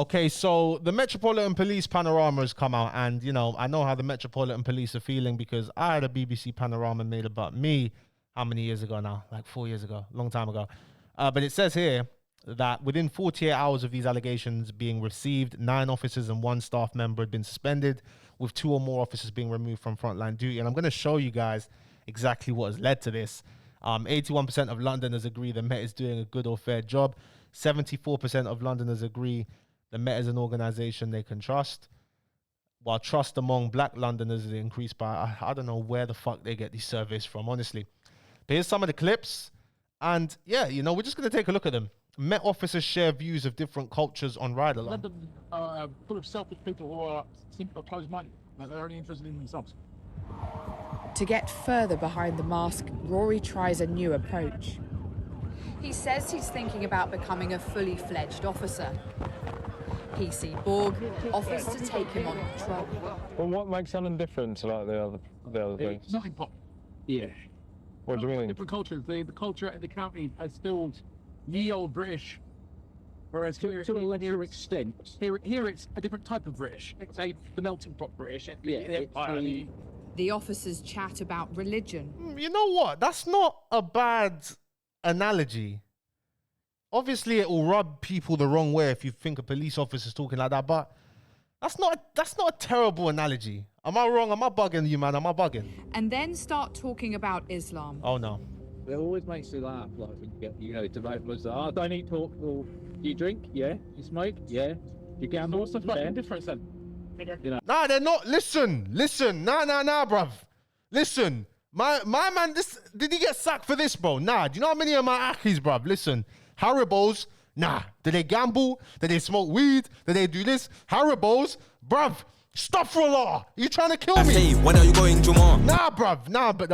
Okay, so the Metropolitan Police panorama has come out, and you know, I know how the Metropolitan Police are feeling because I had a BBC panorama made about me how many years ago now? Like 4 years ago, long time ago. But it says here that within 48 hours of these allegations being received, 9 officers and 1 staff member had been suspended, with 2 or more officers being removed from frontline duty. And I'm going to show you guys exactly what has led to this. 81% of Londoners agree the Met is doing a good or fair job. 74% of Londoners agree the Met is an organisation they can trust, while trust among black Londoners is increased by, I don't know where the fuck they get these surveys from, honestly. But here's some of the clips. And yeah, you know, we're just going to take a look at them. Met officers share views of different cultures on ride along. London are full of selfish people who seem closed-minded. They're only interested in themselves. To get further behind the mask, Rory tries a new approach. He says he's thinking about becoming a fully fledged officer. PC Borg offers to take him on patrol. Well, what makes Alan different to like the other things? Nothing pop. Yeah. What do you mean? Different cultures. The culture at the county has still ye old British, whereas here, To a lesser extent. here it's a different type of British. It's the melting pot British. The officers chat about religion. You know what? That's not a bad analogy. Obviously, it will rub people the wrong way if you think a police officer's talking like that, but that's not a terrible analogy. Am I wrong? Am I bugging you, man? Am I bugging? And then start talking about Islam. Oh, no. It always makes me laugh, like, when you get, you know, debate was, I don't eat pork, or do you drink? Yeah. You smoke? Yeah. You gamble? What's the fucking difference then? You know. Nah, they're not. Listen. Nah, bruv. Listen. My man, did he get sacked for this, bro? Nah. Do you know how many of my Akis, bruv? Listen. Haribos, nah. Do they gamble? Do they smoke weed? Do they do this? Haribos, bruv. Astaghfirullah. You trying to kill me? Hey, when are you going, Juma? Nah, bruv. Nah, but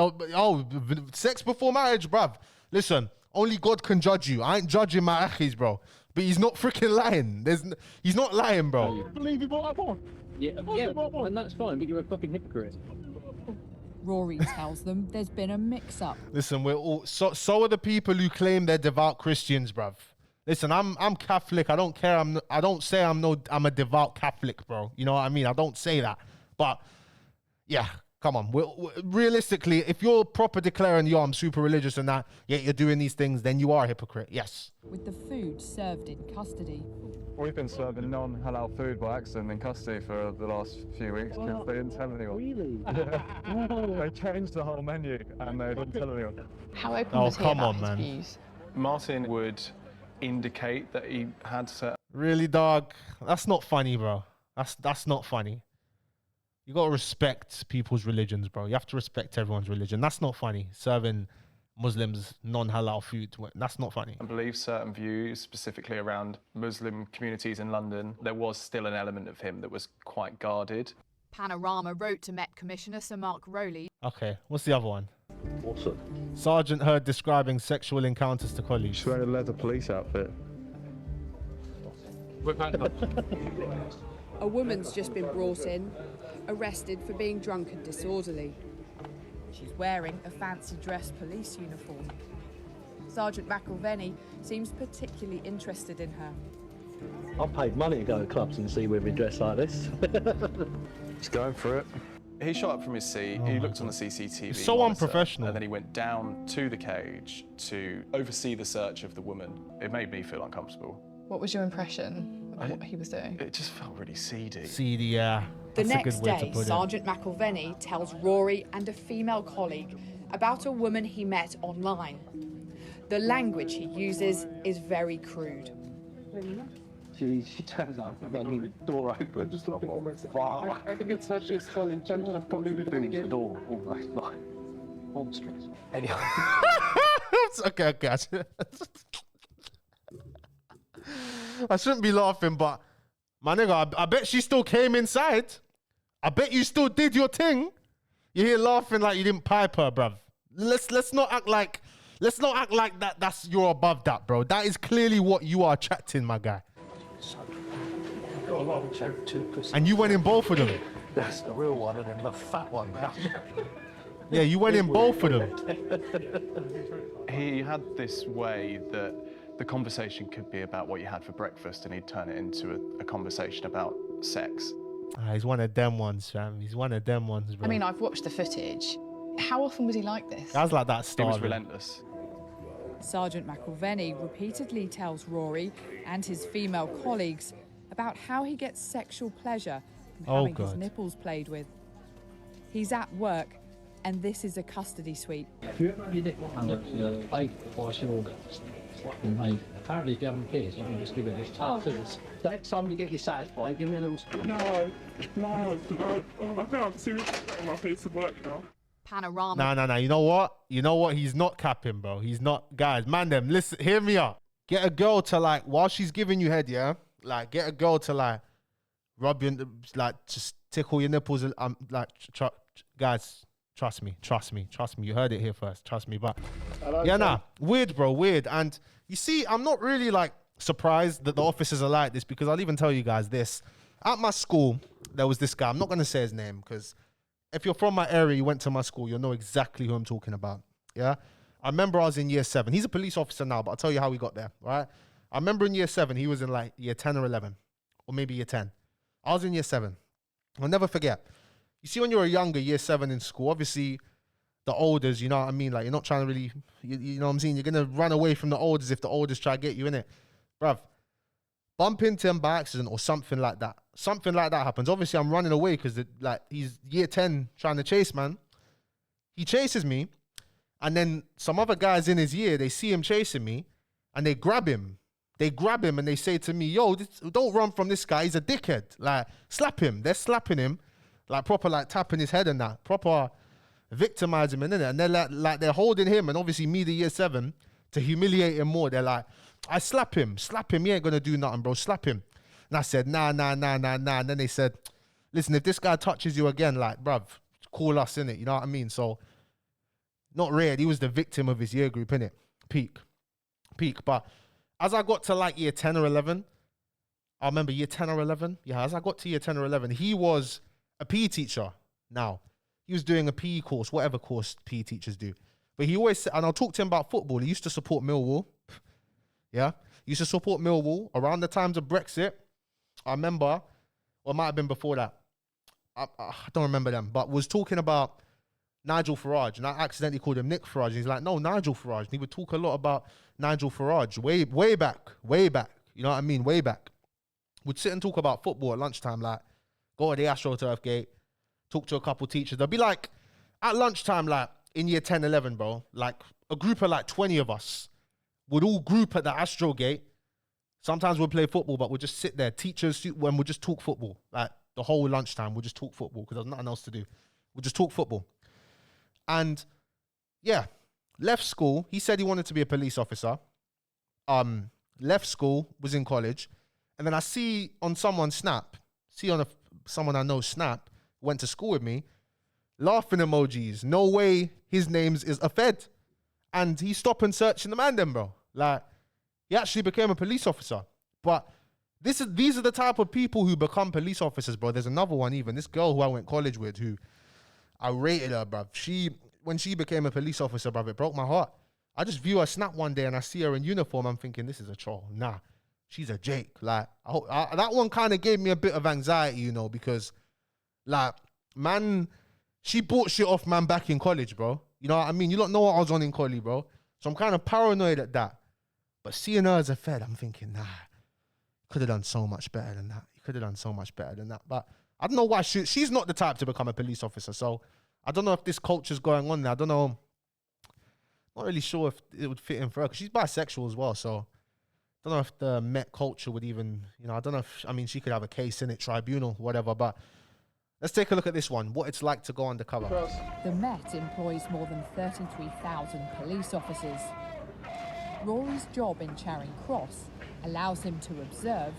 sex before marriage, bruv. Listen, only God can judge you. I ain't judging my Akis, bro. But he's not freaking lying. He's not lying, bro. You believe he bought that porn? Yeah, and that's fine, but you're a fucking hypocrite. Rory tells them there's been a mix-up. Listen, we're all so are the people who claim they're devout Christians, bruv. Listen, I'm Catholic. I don't care. I don't say I'm a devout Catholic, bro. You know what I mean? I don't say that. But yeah, come on. Realistically, if you're proper declaring, I'm super religious and that, yet you're doing these things, then you are a hypocrite. Yes. With the food served in custody. We've been serving non-halal food by accident in custody for the last few weeks because they didn't tell anyone. Really? They changed the whole menu and they didn't tell anyone. How open Oh, was he come about on, his man. views? Martin would indicate that he had certain Really, dog? That's not funny, bro. That's not funny. You gotta respect people's religions, bro. You have to respect everyone's religion. That's not funny. Serving Muslims non-halal food, that's not funny. and believed certain views, specifically around Muslim communities in London. There was still an element of him that was quite guarded. Panorama wrote to Met Commissioner Sir Mark Rowley. Okay, what's the other one? Awesome. Sergeant heard describing sexual encounters to colleagues. She's wearing a leather police outfit. A woman's just been brought in, arrested for being drunk and disorderly. She's wearing a fancy dress police uniform. Sergeant McIlvenny seems particularly interested in her. I've paid money to go to clubs and see women dressed like this. He's going for it. He shot up from his seat, he looked on the CCTV It's so monitor, unprofessional. and then he went down to the cage to oversee the search of the woman. It made me feel uncomfortable. What was your impression of what he was doing? It just felt really seedy. CD, yeah. The That's a next good way to day, put it. Sergeant McIlvenny tells Rory and a female colleague about a woman he met online. The language he uses is very crude. She turns up and then the door opens. Wow. I think it's actually still intentional of probably Opens the door almost like monstrous. Anyway. Okay. I shouldn't be laughing, but my nigga, I bet she still came inside. I bet you still did your thing. You're here laughing like you didn't pipe her, bruv. Let's not act like that's you're above that, bro. That is clearly what you are attracting, my guy. Got a long check too, because And you went in both of them. that's the real one, and then the fat one. Yeah, you went in both of them. He had this way that The conversation could be about what you had for breakfast, and he'd turn it into a conversation about sex. He's one of them ones, fam. He's one of them ones, bro. I mean, I've watched the footage. How often was he like this? Guys like that He was starving. relentless. Sergeant McIlvenny repeatedly tells Rory and his female colleagues about how he gets sexual pleasure from Oh, having his God. nipples played with. He's at work, and this is a custody suite. If you ever have your nipple under your plate or your fucking mate, apparently if you haven't kissed, you can just give it a touch. The next time you get your satisfied, give me a little spoon. No, I can't seriously get on my face to work now. Panorama. No. You know what? You know what? He's not capping, bro. He's not. Guys, man, them, listen, hear me out. Get a girl to, like, while she's giving you head, yeah? Like, get a girl to, like, rub your, like, just tickle your nipples. Like, guys, trust me. You heard it here first. Trust me. But, yeah, nah. Weird, bro. Weird. And you see, I'm not really, like, surprised that the officers are like this, because I'll even tell you guys this. At my school, there was this guy. I'm not going to say his name, because if you're from my area, you went to my school, you'll know exactly who I'm talking about. Yeah? I remember I was in year 7. He's a police officer now, but I'll tell you how we got there, right? I remember in year 7, he was in like year 10 or 11, or maybe year 10. I was in year 7. I'll never forget. You see, when you're a younger, year 7 in school, obviously the olders, you know what I mean? Like, you're not trying to really, you know what I'm saying? You're going to run away from the olders if the olders try to get you in it. Bruv, bump into him by accident or something like that. Something like that happens. Obviously, I'm running away because like he's year 10 trying to chase, man. He chases me, and then some other guys in his year, they see him chasing me, and they grab him. They grab him and they say to me, yo, don't run from this guy. He's a dickhead. Like, slap him. They're slapping him, like proper, like tapping his head and that. Proper victimizing him, innit? And they're like they're holding him, and obviously me, the year 7, to humiliate him more. They're like, I slap him. He ain't gonna do nothing, bro. Slap him. And I said, nah. And then they said, listen, if this guy touches you again, like, bruv, call us, innit? You know what I mean? So, not Red, he was the victim of his year group, innit? Peak. But as I got to like year 10 or 11, I remember year 10 or 11. Yeah, as I got to year 10 or 11, he was a PE teacher now. He was doing a PE course, whatever course PE teachers do. But he always said, and I'll talk to him about football. He used to support Millwall. Yeah. He used to support Millwall around the times of Brexit. I remember, or it might have been before that. I don't remember them, but was talking about Nigel Farage, and I accidentally called him Nick Farage. And he's like, no, Nigel Farage. And he would talk a lot about Nigel Farage way back. You know what I mean? Way back. Would sit and talk about football at lunchtime, like go to the AstroTurf gate, talk to a couple teachers. They'll be like, at lunchtime, like in year 10, 11, bro, like a group of like 20 of us would all group at the Astro gate. Sometimes we'll play football, but we'll just sit there. Teachers, when we'll just talk football. Like the whole lunchtime, we'll just talk football because there's nothing else to do. We'll just talk football. And yeah, left school. He said he wanted to be a police officer. Left school, was in college. And then I see on someone's snap, someone I know snap, went to school with me, laughing emojis. No way his name's is a Fed. And he stopped and searching the man then, bro. Like, he actually became a police officer. But these are the type of people who become police officers, bro. There's another one even. This girl who I went college with, who I rated her, bruv. When she became a police officer, bruv, it broke my heart. I just view her snap one day and I see her in uniform. I'm thinking, this is a troll. Nah, she's a Jake. Like, that one kind of gave me a bit of anxiety, you know, because, like, man, she bought shit off man back in college, bro. You know what I mean? You don't know what I was on in college, bro. So I'm kind of paranoid at that. But seeing her as a Fed, I'm thinking, nah, could have done so much better than that. But I don't know why she's not the type to become a police officer. So I don't know if this culture's going on there. I don't know. Not really sure if it would fit in for her because she's bisexual as well. So I don't know if the Met culture would even, you know, I don't know if, I mean, she could have a case in it, tribunal, whatever. But let's take a look at this one. What it's like to go undercover. The Met employs more than 33,000 police officers. Rory's job in Charing Cross allows him to observe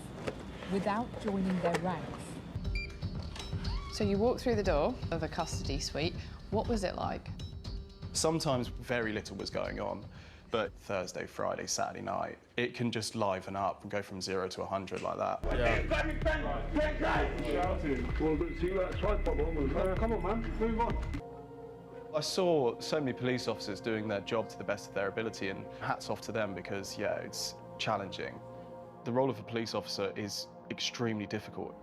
without joining their ranks. So you walk through the door of a custody suite. What was it like? Sometimes very little was going on, but Thursday, Friday, Saturday night, it can just liven up and go from 0 to 100 like that. Yeah. Come on, man, move on. I saw so many police officers doing their job to the best of their ability, and hats off to them because, yeah, challenging. The role of a police officer is extremely difficult.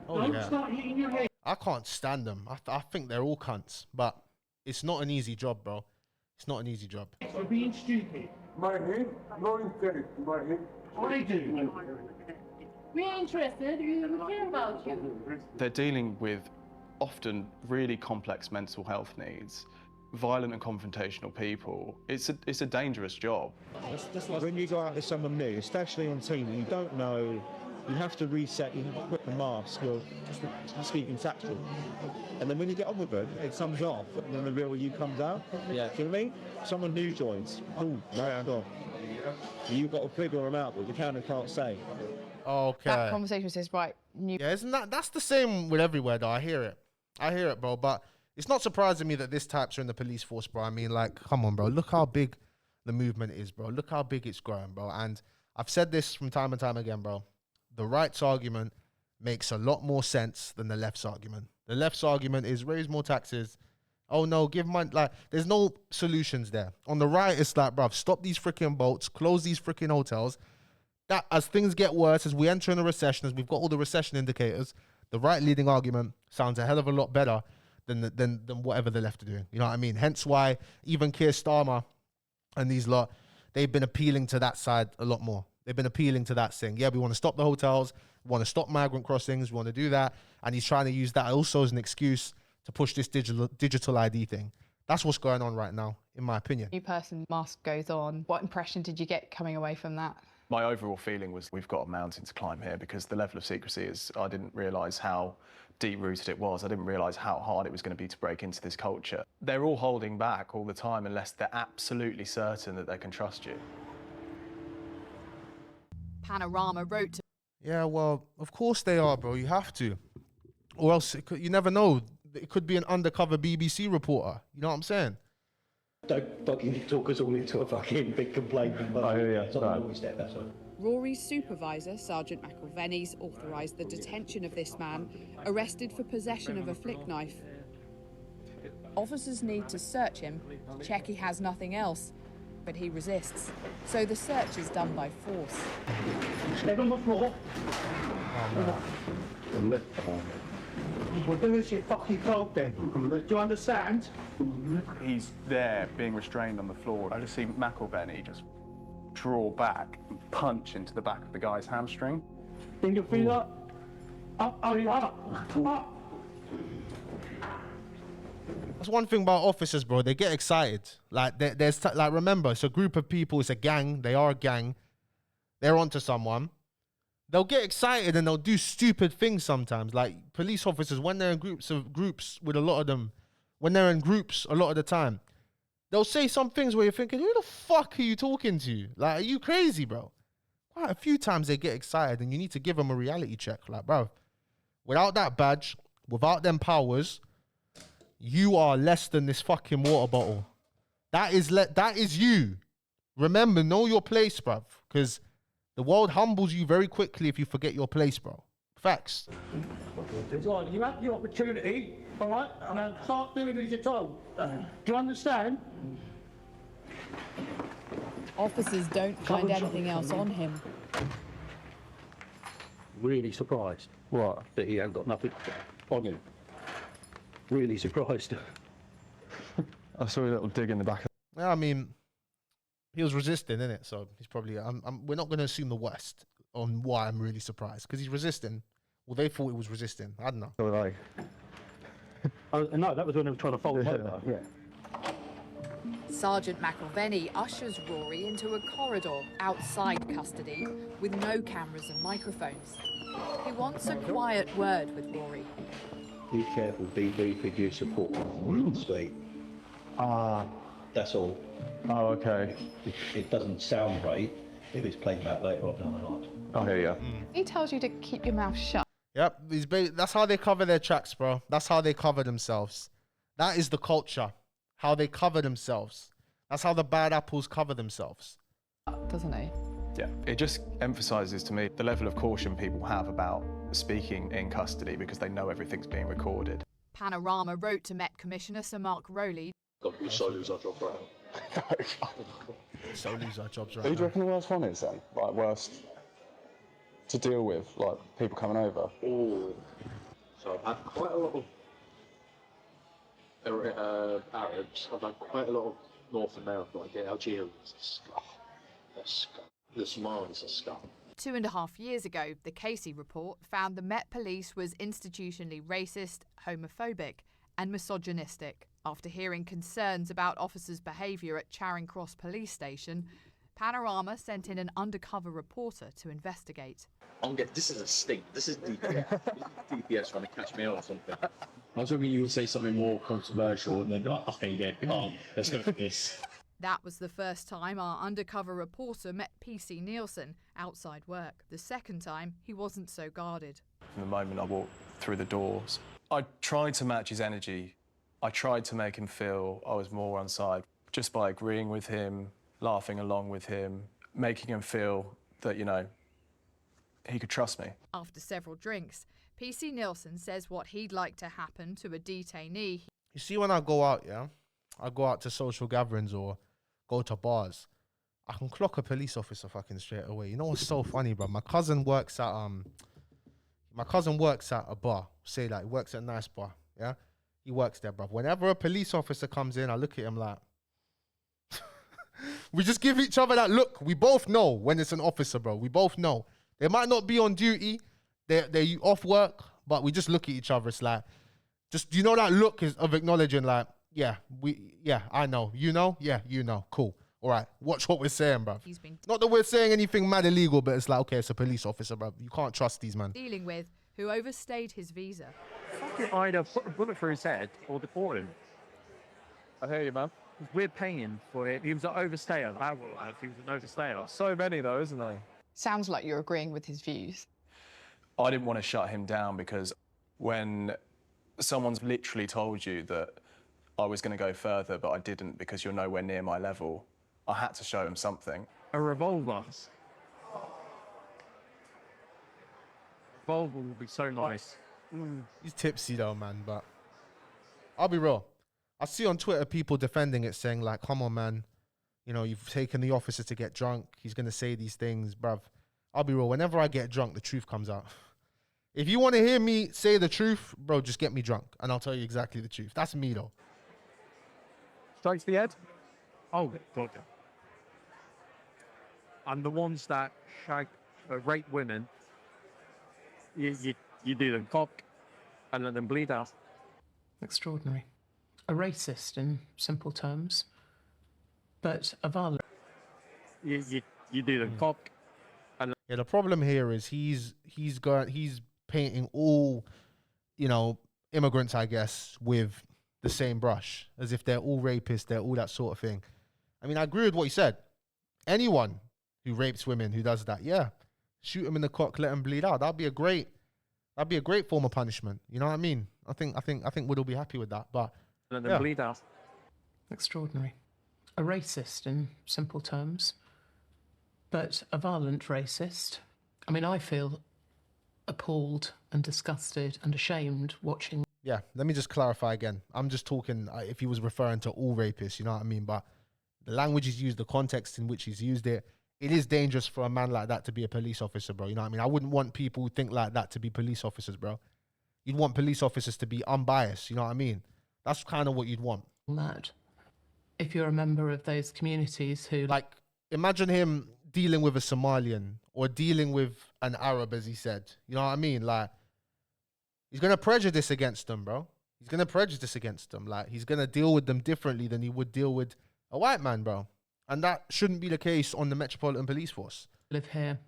Oh yeah. I can't stand them. I think they're all cunts, but it's not an easy job, bro. It's not an easy job. For being stupid. My head, no intent, my head. I do. We're interested. We care about you. They're dealing with often really complex mental health needs, violent and confrontational people. It's a dangerous job. When you go out with someone new, especially on team, you don't know, you have to reset, you have to put the mask, or just speaking tactful. And then when you get on with it, it comes off, and then the real you comes out. Yeah. Do you know what I mean? Someone new joins. Oh, no, God. You've got to figure them out, but you can't say. Okay. That conversation says, right, Yeah, isn't that's the same with everywhere, though. I hear it, bro. But it's not surprising me that this types are in the police force, bro. I mean, like, come on, bro. Look how big the movement is, bro. Look how big it's growing, bro. And I've said this from time and time again, bro. The right's argument makes a lot more sense than the left's argument. The left's argument is raise more taxes. Oh, no, give money. Like, there's no solutions there. On the right, it's like, bruv, stop these freaking boats, close these freaking hotels. That, as things get worse, as we enter in a recession, as we've got all the recession indicators, the right leading argument sounds a hell of a lot better than whatever the left are doing. You know what I mean? Hence why even Keir Starmer and these lot, they've been appealing to that side a lot more. They've been appealing to that, saying, yeah, we want to stop the hotels, we want to stop migrant crossings, we want to do that. And he's trying to use that also as an excuse to push this digital ID thing. That's what's going on right now, in my opinion. new person, mask goes on. What impression did you get coming away from that? My overall feeling was we've got a mountain to climb here, because the level of secrecy is, I didn't realise how deep-rooted it was. I didn't realise how hard it was going to be to break into this culture. They're all holding back all the time unless they're absolutely certain that they can trust you. Panorama wrote to... Yeah, well, of course they are, bro. You have to. Or else you never know. It could be an undercover BBC reporter. You know what I'm saying? Don't fucking talk us all into a fucking big complaint. Rory's supervisor, Sergeant McIlvenny's authorised the detention of this man, arrested for possession of a flick knife. Officers need to search him to check he has nothing else, but he resists. So the search is done by force. Step on the floor. Well, do as you're fucking told then. Do you understand? He's there being restrained on the floor. I just see McIlvenny just draw back and punch into the back of the guy's hamstring. Bring your feet up. Up. That's one thing about officers, bro. They get excited. Like, like, remember, it's a group of people. It's a gang. They are a gang. They're onto someone. They'll get excited and they'll do stupid things sometimes. Like, police officers, when they're in groups with a lot of them, when they're in groups a lot of the time, they'll say some things where you're thinking, who the fuck are you talking to? Like, are you crazy, bro? Quite a few times they get excited and you need to give them a reality check. Like, bro, without that badge, without them powers, you are less than this fucking water bottle. That is you. Remember, know your place, bruv. Because the world humbles you very quickly if you forget your place, bro. Facts. Right, you have the opportunity, all right, and then start doing as you're told. Do you understand? Officers don't find anything else on him. Really surprised. What? That he ain't got nothing on him. Really surprised. I saw a little dig in the back. Yeah, I mean, he was resisting, innit? So he's probably. We're not going to assume the worst on why I'm really surprised, because he's resisting. Well, they thought he was resisting. I don't know. So like, no, that was when they were trying to fold him over. Yeah. Sergeant McIlvenny ushers Rory into a corridor outside custody with no cameras and microphones. He wants a quiet word with Rory. Be careful, DB, could you support sweet? That's all. oh, okay. It doesn't sound right if it's played back later on down the line. I hear you. He tells you to keep your mouth shut. Yep, that's how they cover their tracks, bro. That's how they cover themselves. That is the culture. How they cover themselves. That's how the bad apples cover themselves. Doesn't he? Yeah, it just emphasises to me the level of caution people have about speaking in custody because they know everything's being recorded. Panorama wrote to Met Commissioner Sir Mark Rowley. Got the solos I drop around. So lose our jobs right Who do you now. reckon the worst one is then? Like, worst to deal with, like, people coming over? Oh, so I've had quite a lot of Arabs. I've had quite a lot of North America, like the Algerians. The Somalis are scum. 2.5 years ago, the Casey report found the Met Police was institutionally racist, homophobic and misogynistic. After hearing concerns about officers' behaviour at Charing Cross Police Station, Panorama sent in an undercover reporter to investigate. This is a sting. This is DPS. DPS trying to catch me out or something. I was hoping you would say something more controversial and then be like, okay, yeah, come on, let's go for this. That was the first time our undercover reporter met PC Nielsen outside work. The second time, he wasn't so guarded. From the moment I walked through the doors, I tried to match his energy. I tried to make him feel I was more on side, just by agreeing with him, laughing along with him, making him feel that, you know, he could trust me. After several drinks, PC Nielsen says what he'd like to happen to a detainee. You see, when I go out, yeah, I go out to social gatherings or go to bars, I can clock a police officer fucking straight away. You know what's so funny, bro? My cousin works at a bar. Say like, he works at a nice bar, yeah? He works there, bro. Whenever a police officer comes in, I look at him like, we just give each other that look. We both know when it's an officer, bro. We both know. They might not be on duty. They're off work, but we just look at each other. It's like, just, you know, that look is of acknowledging like, yeah, I know. You know? Yeah, you know. Cool. All right. Watch what we're saying, bro. Not that we're saying anything mad illegal, but it's like, okay, it's a police officer, bro. You can't trust these, man. Dealing with, who overstayed his visa. Fucking either put a bullet through his head or deport him. I hear you, man. We're paying for it. He was an overstayer. He was an overstayer. So many, though, isn't there? Sounds like you're agreeing with his views. I didn't want to shut him down because when someone's literally told you that I was going to go further, but I didn't because you're nowhere near my level, I had to show him something. A revolver. Revolver would be so nice. He's tipsy though, man, but I'll be real. I see on Twitter people defending it, saying like, come on, man, you know, you've taken the officer to get drunk. He's going to say these things, bruv. I'll be real. Whenever I get drunk, the truth comes out. If you want to hear me say the truth, bro, just get me drunk and I'll tell you exactly the truth. That's me though. Straight to the head? Oh, God. And the ones that rape women, you do them cock and let them bleed out. Extraordinary. A racist in simple terms, but a violent. You do them cock. And yeah, the problem here is he's painting all, you know, immigrants, I guess, with the same brush, as if they're all rapists, they're all that sort of thing. I mean, I agree with what he said. Anyone who rapes women, who does that, yeah, shoot them in the cock, let them bleed out. That'd be a great form of punishment. You know what I mean? I think we'd all be happy with that. But let them bleed out. Extraordinary. A racist in simple terms, but a violent racist. I mean, I feel appalled and disgusted and ashamed watching. Yeah, let me just clarify again. I'm just talking if he was referring to all rapists, you know what I mean? But the language he's used, the context in which he's used it, it is dangerous for a man like that to be a police officer, bro. You know what I mean? I wouldn't want people who think like that to be police officers, bro. You'd want police officers to be unbiased, you know what I mean? That's kind of what you'd want. That. If you're a member of those communities who... Like, imagine him dealing with a Somalian or dealing with an Arab, as he said. You know what I mean? Like, he's going to prejudice against them, bro. He's going to prejudice against them. Like, he's going to deal with them differently than he would deal with a white man, bro. And that shouldn't be the case on the Metropolitan Police Force. Live here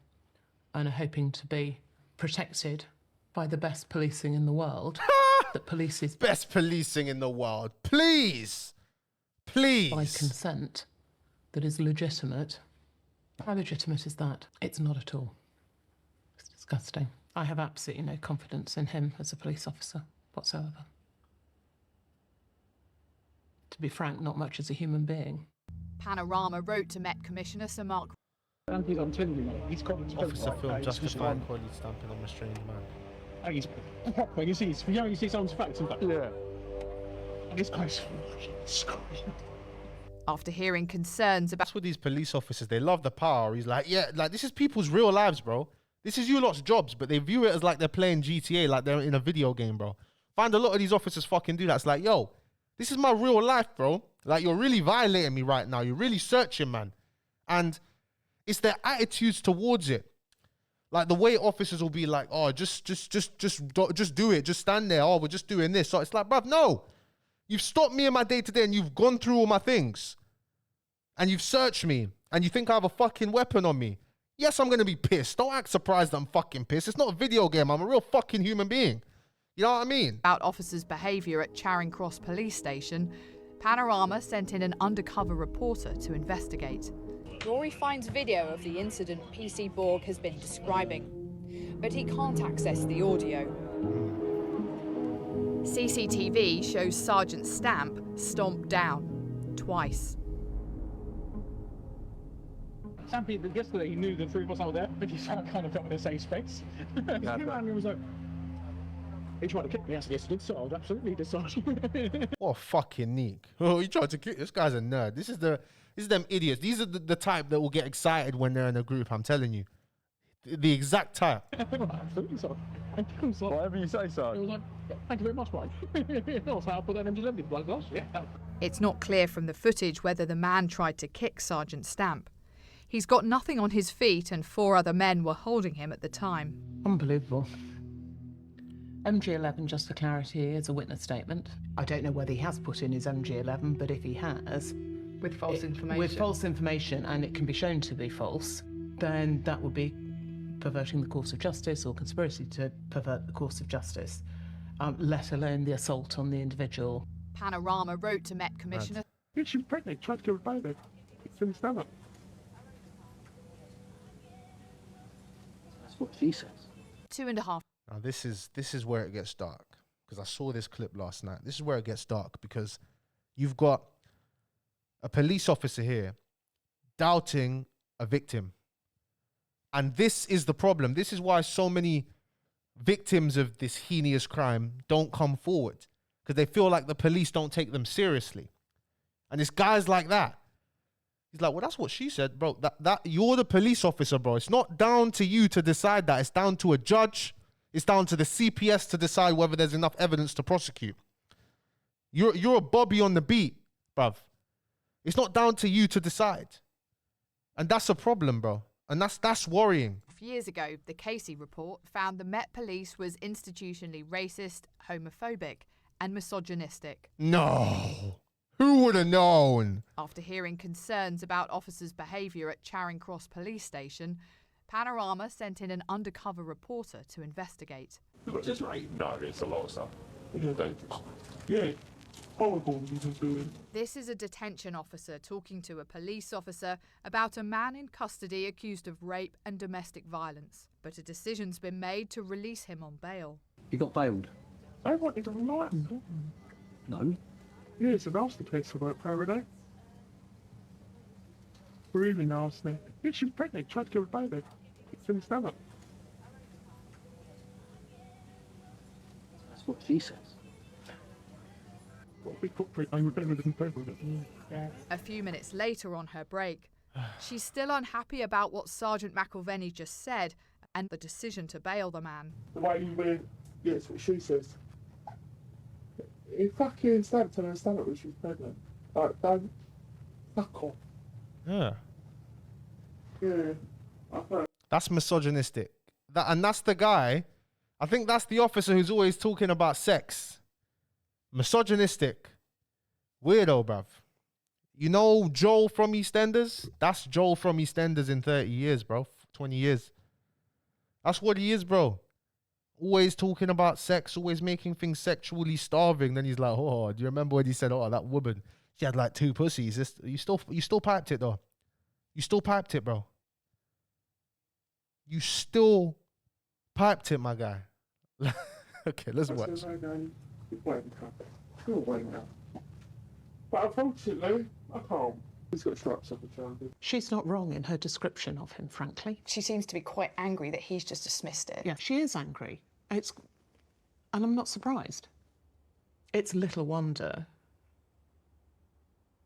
and are hoping to be protected by the best policing in the world. That polices... Best policing in the world. Please. Please. By consent that is legitimate. How legitimate is that? It's not at all. It's disgusting. I have absolutely no confidence in him as a police officer whatsoever. To be frank, not much as a human being. Panorama wrote to Met Commissioner Sir Mark. And he's on telling you, he's got Officer Phil justifying quality stamping on restrained man. And he's proper, you see someone's facts and facts. Yeah. And this guy's screaming. after hearing concerns about... That's what these police officers, they love the power. He's like, yeah, like this is people's real lives, bro. This is you lot's jobs, but they view it as like they're playing GTA, like they're in a video game, bro. Find a lot of these officers fucking do that. It's like, yo, this is my real life, bro. Like, you're really violating me right now. You're really searching, man. And it's their attitudes towards it. Like the way officers will be like, oh, just do it. Just stand there. Oh, we're just doing this. So it's like, bruv, no. You've stopped me in my day-to-day and you've gone through all my things. And you've searched me. And you think I have a fucking weapon on me. Yes, I'm going to be pissed. Don't act surprised that I'm fucking pissed. It's not a video game. I'm a real fucking human being. You know what I mean? About officers' behaviour at Charing Cross Police Station, Panorama sent in an undercover reporter to investigate. Rory finds video of the incident PC Borg has been describing, but he can't access the audio. CCTV shows Sergeant Stamp stomped down twice. Some people yesterday he knew the three of us over there, but he kind of felt in a safe space. He came out and he was like, he tried to kick me. I said, yes, he did, so I would absolutely decide. What a fucking neek. Oh, he tried to kick. This guy's a nerd. This is them idiots. These are the type that will get excited when they're in a group, I'm telling you. The exact type. Absolutely, so. Thank you, so. Whatever you say, so. It was like, thank you very much, mate. Also, I'll put that into the blood glass. Yeah. It's not clear from the footage whether the man tried to kick Sergeant Stamp. He's got nothing on his feet and 4 other men were holding him at the time. Unbelievable. MG11, just for clarity, is a witness statement. I don't know whether he has put in his MG11, but if he has... With false information. With false information, and it can be shown to be false, then that would be perverting the course of justice or conspiracy to pervert the course of justice, let alone the assault on the individual. Panorama wrote to Met Commissioner... Yeah, she was pregnant, tried to kill her baby. It's in the stomach. That's what she says. 2.5. Now this is where it gets dark, because I saw this clip last night. This is where it gets dark, because you've got a police officer here doubting a victim. And this is the problem. This is why so many victims of this heinous crime don't come forward, because they feel like the police don't take them seriously. And this guy's like that. He's like, well, that's what she said, bro. That you're the police officer, bro. It's not down to you to decide that. It's down to a judge. It's down to the CPS to decide whether there's enough evidence to prosecute. You're a Bobby on the beat, bruv. It's not down to you to decide. And that's a problem, bro. And that's worrying. Years ago, the Casey report found the Met Police was institutionally racist, homophobic, and misogynistic. No. Who would have known? After hearing concerns about officers' behaviour at Charing Cross Police Station, Panorama sent in an undercover reporter to investigate. Just right. No, it's a lot of stuff. Yeah, dangerous. Yeah, horrible he's doing. This is a detention officer talking to a police officer about a man in custody accused of rape and domestic violence. But a decision's been made to release him on bail. You got bailed? I wanted to relax. No. Yeah, it's a nasty place to work, Faraday. Really nasty. Yeah, she was pregnant, tried to kill her baby. It's in the stomach. That's what she says. What a big footprint. I would never listen to it. A few minutes later on her break, she's still unhappy about what Sergeant McIlvenny just said and the decision to bail the man. The way you went, yeah, it's what she says. He fucking stabbed her in the stomach when she was pregnant. Like, don't fuck off. Yeah. Yeah. That's misogynistic. That's the guy. I think that's the officer who's always talking about sex. Misogynistic. Weirdo, bruv. You know Joel from EastEnders? That's Joel from EastEnders in 30 years, bro. 20 years. That's what he is, bro. Always talking about sex, always making things sexually starving. Then he's like, oh, do you remember when he said, oh, that woman, she had like 2 pussies. You still piped it, though. You still piped it, bro. You still piped it, my guy. Okay, let's watch. But unfortunately, I can't. He's got stripes up the child. She's not wrong in her description of him, frankly. She seems to be quite angry that he's just dismissed it. Yeah, she is angry. And I'm not surprised. It's little wonder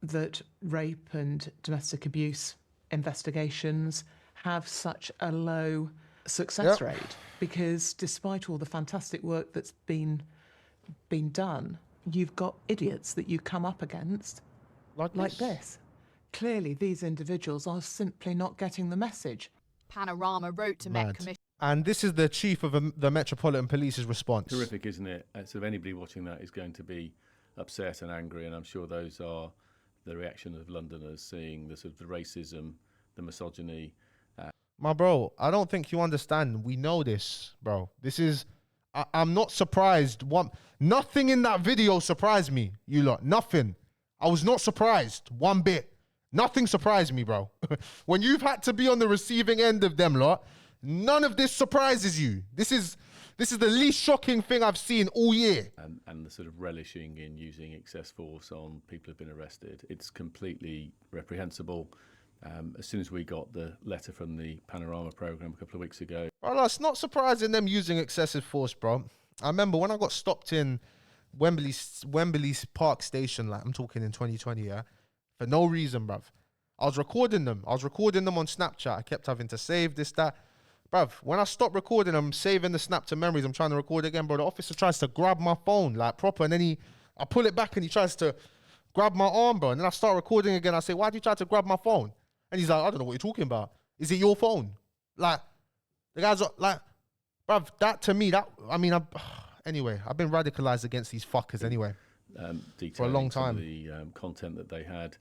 that rape and domestic abuse investigations have such a low success rate, because despite all the fantastic work that's been done, you've got idiots that you come up against like this. Clearly, these individuals are simply not getting the message. Panorama wrote to Met Commission. And this is the chief of the Metropolitan Police's response. Terrific, isn't it? So anybody watching that is going to be upset and angry, and I'm sure those are the reaction of Londoners, seeing the sort of the racism, the misogyny. My bro, I don't think you understand. We know this, bro. This is... I'm not surprised. Nothing in that video surprised me, you lot. Nothing. I was not surprised one bit. Nothing surprised me, bro. When you've had to be on the receiving end of them lot, none of this surprises you. This is the least shocking thing I've seen all year. And the sort of relishing in using excess force on people who've been arrested. It's completely reprehensible. As soon as we got the letter from the Panorama programme a couple of weeks ago. Well, it's not surprising them using excessive force, bro. I remember when I got stopped in Wembley Park Station, like I'm talking in 2020, yeah, for no reason, bruv. I was recording them. on Snapchat. I kept having to save this, that. Bruv, when I stop recording, I'm saving the snap to memories. I'm trying to record again, bro. The officer tries to grab my phone, like proper, and then I pull it back and he tries to grab my arm, bro. And then I start recording again. I say, why do you try to grab my phone? And he's like, I don't know what you're talking about. Is it your phone? Like, the guys are like, bruv, that to me, anyway, I've been radicalized against these fuckers anyway. For a long time. The content that they had.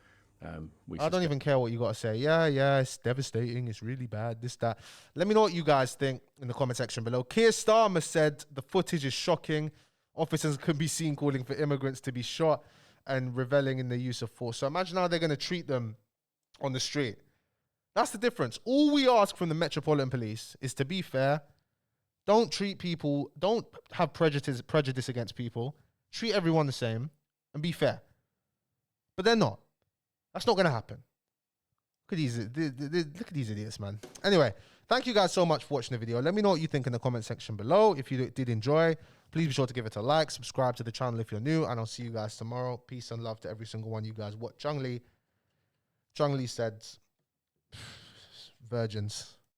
I don't even care what you got to say. Yeah, it's devastating. It's really bad. This, that. Let me know what you guys think in the comment section below. Keir Starmer said the footage is shocking. Officers can be seen calling for immigrants to be shot and reveling in the use of force. So imagine how they're going to treat them on the street. That's the difference. All we ask from the Metropolitan Police is to be fair. Don't treat people, don't have prejudice against people. Treat everyone the same and be fair. But they're not. That's not going to happen. Look at these idiots, man. Anyway, thank you guys so much for watching the video. Let me know what you think in the comment section below. If you did enjoy, please be sure to give it a like, subscribe to the channel if you're new, and I'll see you guys tomorrow. Peace and love to every single one of you guys. What Zhang Li said, virgins.